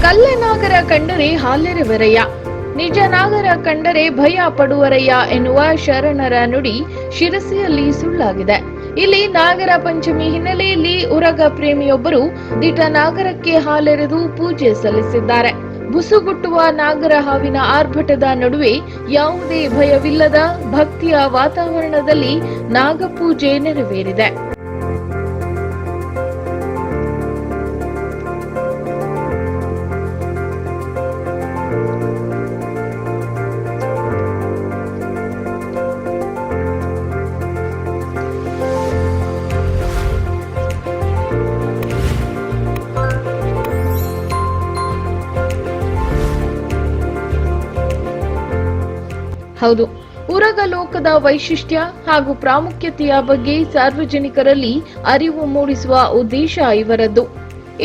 ಕಳ್ಳನಾಗರ ಕಂಡರೆ ಹಾಲೆರೆವರಯ್ಯ, ನಿಜ ನಾಗರ ಕಂಡರೆ ಭಯ ಪಡುವರಯ್ಯ ಎನ್ನುವ ಶರಣರ ನುಡಿ ಶಿರಸಿಯಲ್ಲಿ ಸುಳ್ಳಾಗಿದೆ. ಇಲ್ಲಿ ನಾಗರ ಪಂಚಮಿ ಹಿನ್ನೆಲೆಯಲ್ಲಿ ಉರಗ ಪ್ರೇಮಿಯೊಬ್ಬರು ದಿಟ ನಾಗರಕ್ಕೆ ಹಾಲೆರೆದು ಪೂಜೆ ಸಲ್ಲಿಸಿದ್ದಾರೆ. ಬುಸುಗುಟ್ಟುವ ನಾಗರ ಹಾವಿನ ಆರ್ಭಟದ ನಡುವೆ ಯಾವುದೇ ಭಯವಿಲ್ಲದ ಭಕ್ತಿಯ ವಾತಾವರಣದಲ್ಲಿ ನಾಗಪೂಜೆ ನೆರವೇರಿದೆ. ಹೌದು, ಉರಗ ಲೋಕದ ವೈಶಿಷ್ಟ್ಯ ಹಾಗೂ ಪ್ರಾಮುಖ್ಯತೆಯ ಬಗ್ಗೆ ಸಾರ್ವಜನಿಕರಲ್ಲಿ ಅರಿವು ಮೂಡಿಸುವ ಉದ್ದೇಶ ಇವರದ್ದು.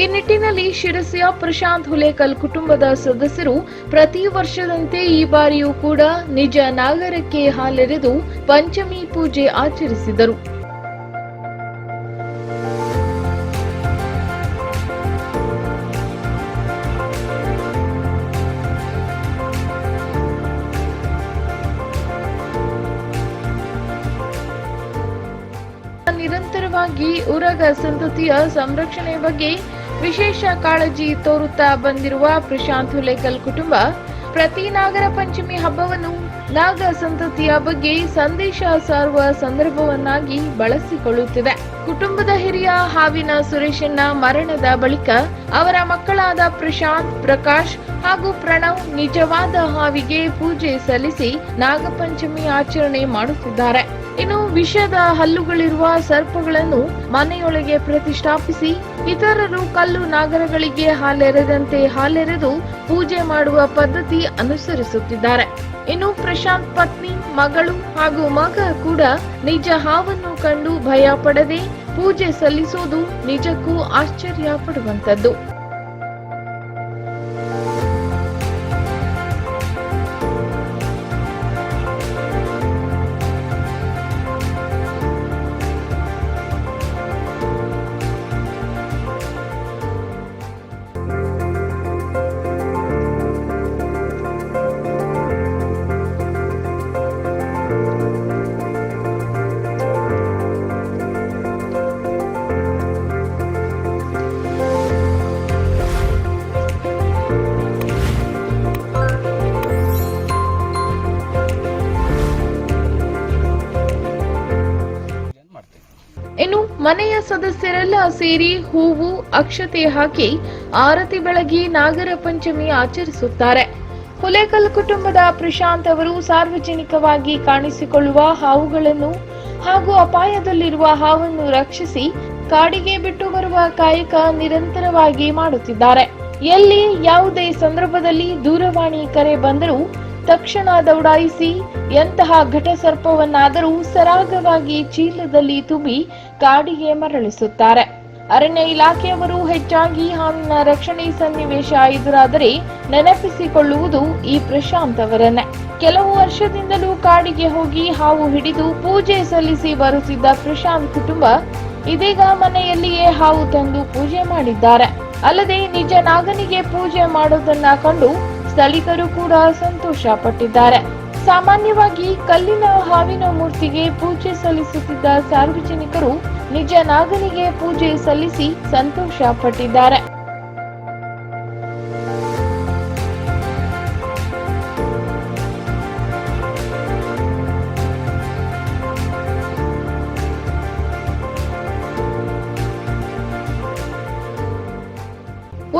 ಈ ನಿಟ್ಟಿನಲ್ಲಿ ಶಿರಸಿಯ ಪ್ರಶಾಂತ್ ಹುಲೇಕಲ್ ಕುಟುಂಬದ ಸದಸ್ಯರು ಪ್ರತಿ ವರ್ಷದಂತೆ ಈ ಬಾರಿಯೂ ಕೂಡ ನಿಜ ನಾಗರಕ್ಕೆ ಹಾಲೆರೆದು ಪಂಚಮಿ ಪೂಜೆ ಆಚರಿಸಿದರು. ನಿರಂತರವಾಗಿ ಉರಗ ಸಂತತಿಯ ಸಂರಕ್ಷಣೆ ಬಗ್ಗೆ ವಿಶೇಷ ಕಾಳಜಿ ತೋರುತ್ತಾ ಬಂದಿರುವ ಪ್ರಶಾಂತ್ ಹುಲೇಕಲ್ ಕುಟುಂಬ ಪ್ರತಿ ನಾಗರ ಪಂಚಮಿ ಹಬ್ಬವನ್ನು ನಾಗ ಸಂತತಿಯ ಬಗ್ಗೆ ಸಂದೇಶ ಸಾರುವ ಸಂದರ್ಭವನ್ನಾಗಿ ಬಳಸಿಕೊಳ್ಳುತ್ತಿದೆ. ಕುಟುಂಬದ ಹಿರಿಯ ಹಾವಿನ ಸುರೇಶಣ್ಣ ಮರಣದ ಬಳಿಕ ಅವರ ಮಕ್ಕಳಾದ ಪ್ರಶಾಂತ್, ಪ್ರಕಾಶ್ ಹಾಗೂ ಪ್ರಣವ್ ನಿಜವಾದ ಹಾವಿಗೆ ಪೂಜೆ ಸಲ್ಲಿಸಿ ನಾಗಪಂಚಮಿ ಆಚರಣೆ ಮಾಡುತ್ತಿದ್ದಾರೆ. ಇನ್ನು ವಿಷದ ಹಲ್ಲುಗಳಿರುವ ಸರ್ಪಗಳನ್ನು ಮನೆಯೊಳಗೆ ಪ್ರತಿಷ್ಠಾಪಿಸಿ ಇತರರು ಕಲ್ಲು ನಾಗರಗಳಿಗೆ ಹಾಲೆರೆದಂತೆ ಹಾಲೆರೆದು ಪೂಜೆ ಮಾಡುವ ಪದ್ಧತಿ ಅನುಸರಿಸುತ್ತಿದ್ದಾರೆ. ಇನ್ನು ಪ್ರಶಾಂತ್ ಪತ್ನಿ, ಮಗಳು ಹಾಗೂ ಮಗ ಕೂಡ ನಿಜ ಹಾವನ್ನು ಕಂಡು ಭಯ ಪಡದೆ ಪೂಜೆ ಸಲ್ಲಿಸುವುದು ನಿಜಕ್ಕೂ ಆಶ್ಚರ್ಯ ಪಡುವಂತದ್ದು. ಇನ್ನು ಮನೆಯ ಸದಸ್ಯರೆಲ್ಲ ಸೇರಿ ಹೂವು, ಅಕ್ಷತೆ ಹಾಕಿ ಆರತಿ ಬೆಳಗಿ ನಾಗರ ಪಂಚಮಿ ಆಚರಿಸುತ್ತಾರೆ. ಹುಲೇಕಲ್ ಕುಟುಂಬದ ಪ್ರಶಾಂತ್ ಅವರು ಸಾರ್ವಜನಿಕವಾಗಿ ಕಾಣಿಸಿಕೊಳ್ಳುವ ಹಾವುಗಳನ್ನು ಹಾಗೂ ಅಪಾಯದಲ್ಲಿರುವ ಹಾವನ್ನು ರಕ್ಷಿಸಿ ಕಾಡಿಗೆ ಬಿಟ್ಟು ಬರುವ ಕಾಯಕ ನಿರಂತರವಾಗಿ ಮಾಡುತ್ತಿದ್ದಾರೆ. ಎಲ್ಲಿ ಯಾವುದೇ ಸಂದರ್ಭದಲ್ಲಿ ದೂರವಾಣಿ ಕರೆ ಬಂದರೂ ತಕ್ಷಣ ದೌಡಾಯಿಸಿ ಎಂತಹ ಘಟಸರ್ಪವನ್ನಾದರೂ ಸರಾಗವಾಗಿ ಚೀಲದಲ್ಲಿ ತುಂಬಿ ಕಾಡಿಗೆ ಮರಳಿಸುತ್ತಾರೆ. ಅರಣ್ಯ ಇಲಾಖೆಯವರು ಹೆಚ್ಚಾಗಿ ಹಾವಿನ ರಕ್ಷಣೆ ಸನ್ನಿವೇಶ ಎದುರಾದರೆ ನೆನಪಿಸಿಕೊಳ್ಳುವುದು ಈ ಪ್ರಶಾಂತ್ ಅವರನ್ನೇ. ಕೆಲವು ವರ್ಷದಿಂದಲೂ ಕಾಡಿಗೆ ಹೋಗಿ ಹಾವು ಹಿಡಿದು ಪೂಜೆ ಸಲ್ಲಿಸಿ ಬರುತ್ತಿದ್ದ ಪ್ರಶಾಂತ್ ಕುಟುಂಬ ಇದೀಗ ಮನೆಯಲ್ಲಿಯೇ ಹಾವು ತಂದು ಪೂಜೆ ಮಾಡಿದ್ದಾರೆ. ಅಲ್ಲದೆ ನಿಜ ನಾಗನಿಗೆ ಪೂಜೆ ಮಾಡೋದನ್ನ ಕಂಡು ಸ್ಥಳೀಕರು ಕೂಡ ಸಂತೋಷ ಪಟ್ಟಿದ್ದಾರೆ. ಸಾಮಾನ್ಯವಾಗಿ ಕಲ್ಲಿನ ಹಾವಿನ ಮೂರ್ತಿಗೆ ಪೂಜೆ ಸಲ್ಲಿಸುತ್ತಿದ್ದ ಸಾರ್ವಜನಿಕರು ನಿಜ ನಾಗನಿಗೆ ಪೂಜೆ ಸಲ್ಲಿಸಿ ಸಂತೋಷ ಪಟ್ಟಿದ್ದಾರೆ.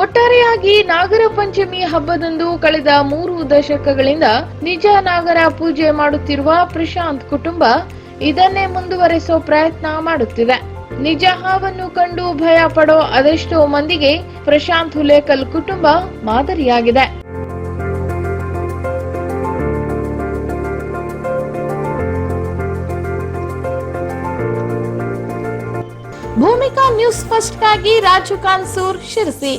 ಒಟ್ಟಾರೆಯಾಗಿ ನಾಗರ ಪಂಚಮಿ ಹಬ್ಬದಂದು ಕಳೆದ 3 ದಶಕಗಳಿಂದ ನಿಜ ನಾಗರ ಪೂಜೆ ಮಾಡುತ್ತಿರುವ ಪ್ರಶಾಂತ್ ಕುಟುಂಬ ಇದನ್ನೇ ಮುಂದುವರೆಸೋ ಪ್ರಯತ್ನ ಮಾಡುತ್ತಿದೆ. ನಿಜ ಹಾವನ್ನು ಕಂಡು ಭಯ ಪಡೋ ಅದೆಷ್ಟೋ ಮಂದಿಗೆ ಪ್ರಶಾಂತ್ ಹುಲೇಕಲ್ ಕುಟುಂಬ ಮಾದರಿಯಾಗಿದೆ. ಭೂಮಿಕಾ ನ್ಯೂಸ್ ಫಸ್ಟ್ ಗಾಗಿ ರಾಜು ಕಾನ್ಸೂರ್, ಶಿರಸಿ.